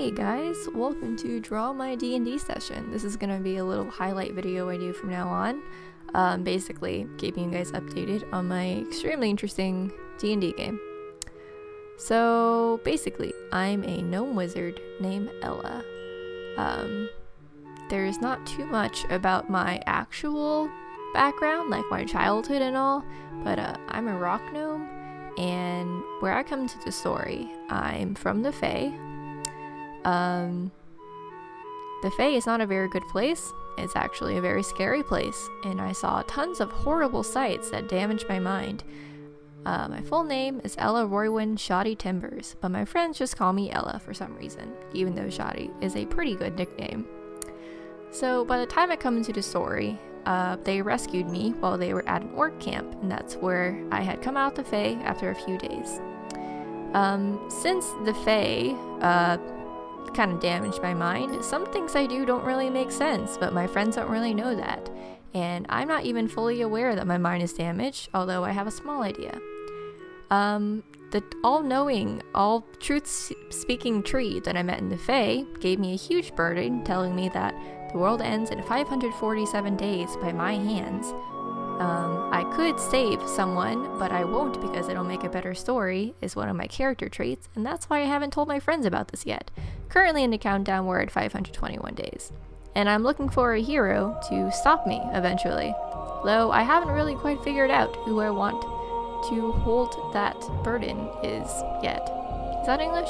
Hey guys, welcome to Draw My D&D session. This is going to be a little highlight video I do from now on. Basically keeping you guys updated on my extremely interesting D&D game. So basically, I'm a gnome wizard named Ella. There's not too much about my actual background, like my childhood and all, but I'm a rock gnome, and where I come to the story, I'm from the Fae. The Fae is not a very good place. It's actually a very scary place, and I saw tons of horrible sights that damaged my mind. My full name is Ella Roywin Shoddy Timbers, but my friends just call me Ella for some reason, even though Shoddy is a pretty good nickname. So by the time I come into the story, they rescued me while they were at an orc camp, and that's where I had come out the Fae after a few days. Since the Fae kind of damaged my mind, some things I do don't really make sense, but my friends don't really know that. And I'm not even fully aware that my mind is damaged, although I have a small idea. The all-knowing, all-truth-speaking tree that I met in the Fae gave me a huge burden telling me that the world ends in 547 days by my hands. I could save someone, but I won't because it'll make a better story, is one of my character traits, and that's why I haven't told my friends about this yet. Currently in the countdown, we're at 521 days. And I'm looking for a hero to stop me eventually, though I haven't really quite figured out who I want to hold that burden is yet. Is that English?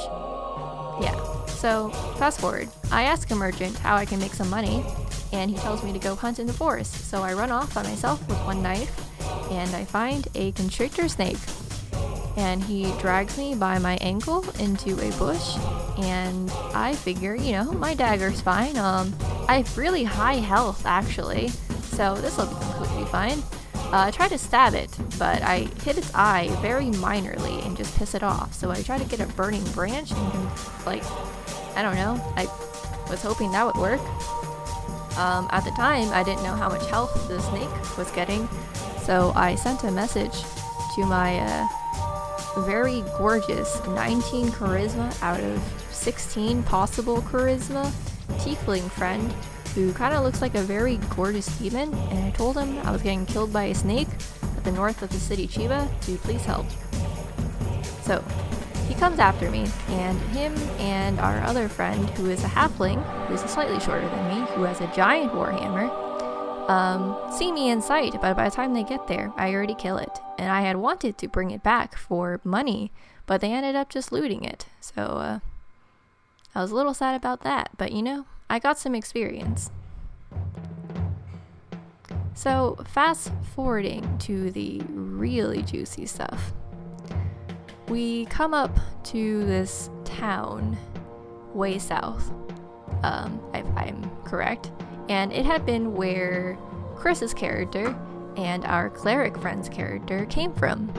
Yeah. So, fast forward. I ask a merchant how I can make some money, and he tells me to go hunt in the forest. So I run off by myself with one knife, and I find a constrictor snake. And he drags me by my ankle into a bush, and I figure, my dagger's fine. I have really high health, actually, so this will be completely fine. I try to stab it, but I hit its eye very minorly and just piss it off. So I try to get a burning branch and, I don't know, I was hoping that would work. At the time, I didn't know how much health the snake was getting, so I sent a message to my very gorgeous 19 charisma out of 16 possible charisma tiefling friend who kind of looks like a very gorgeous demon, and I told him I was getting killed by a snake at the north of the city Chiba to please help. So he comes after me, and him and our other friend, who is a halfling, who is slightly shorter than me, who has a giant warhammer, see me in sight, but by the time they get there, I already kill it. And I had wanted to bring it back for money, but they ended up just looting it. So, I was a little sad about that, but I got some experience. So, fast forwarding to the really juicy stuff. We come up to this town way south, if I'm correct, and it had been where Chris's character and our cleric friend's character came from.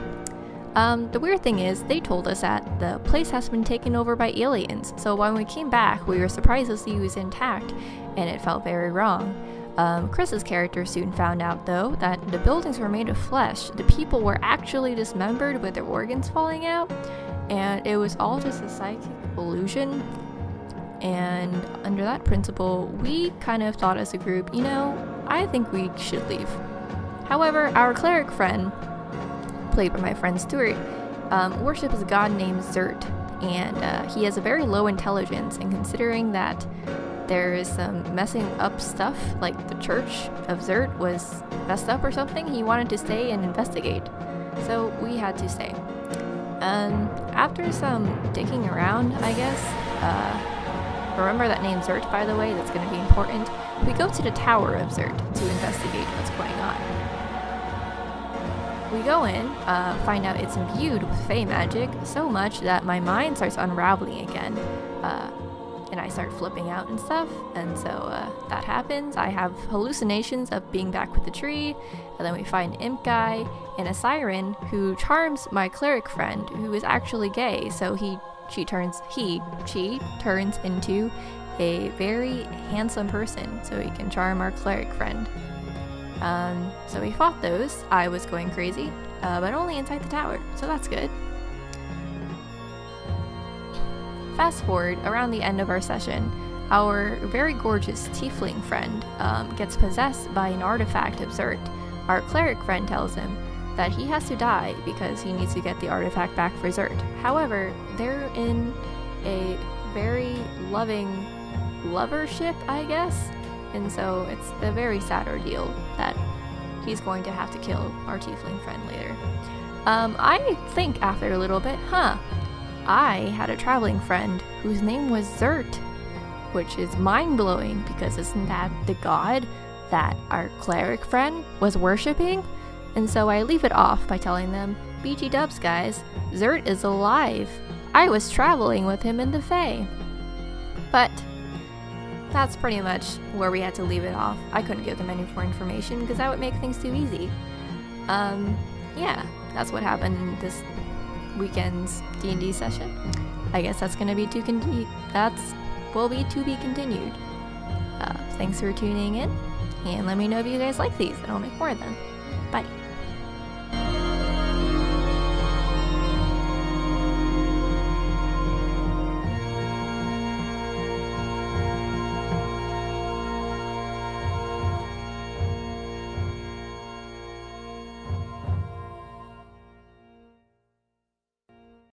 The weird thing is, they told us that the place has been taken over by aliens, so when we came back, we were surprised to see it was intact, and it felt very wrong. Chris's character soon found out, though, that the buildings were made of flesh. The people were actually dismembered with their organs falling out, and it was all just a psychic illusion. And under that principle, we kind of thought as a group, I think we should leave. However, our cleric friend, played by my friend Stuart, worships a god named Zert, and he has a very low intelligence, and considering that there is some messing up stuff, like the church of Zert was messed up or something, he wanted to stay and investigate. So we had to stay. After some digging around, I guess, remember that name Zert, by the way, that's going to be important. We go to the tower of Zert to investigate what's going on. We go in, find out it's imbued with Fey magic so much that my mind starts unraveling again, and I start flipping out and stuff, and so that happens. I have hallucinations of being back with the tree, and then we find an imp guy and a siren who charms my cleric friend, who is actually gay, so she turns into a very handsome person, so he can charm our cleric friend. So we fought those. I was going crazy, but only inside the tower, so that's good. fast forward around the end of our session, our very gorgeous tiefling friend gets possessed by an artifact of Zert. Our cleric friend tells him that he has to die because he needs to get the artifact back for Zert. However, they're in a very loving lovership, I guess, and so it's a very sad ordeal that he's going to have to kill our tiefling friend later. I think after a little bit, I had a traveling friend whose name was Zert, which is mind-blowing because isn't that the god that our cleric friend was worshipping? And so I leave it off by telling them, BG dubs guys, Zert is alive. I was traveling with him in the Fae. But that's pretty much where we had to leave it off. I couldn't give them any more information because that would make things too easy. Yeah, that's what happened in this weekend's D&D session. I guess that's gonna be will be to be continued. Thanks for tuning in, and let me know if you guys like these, and I'll make more of them.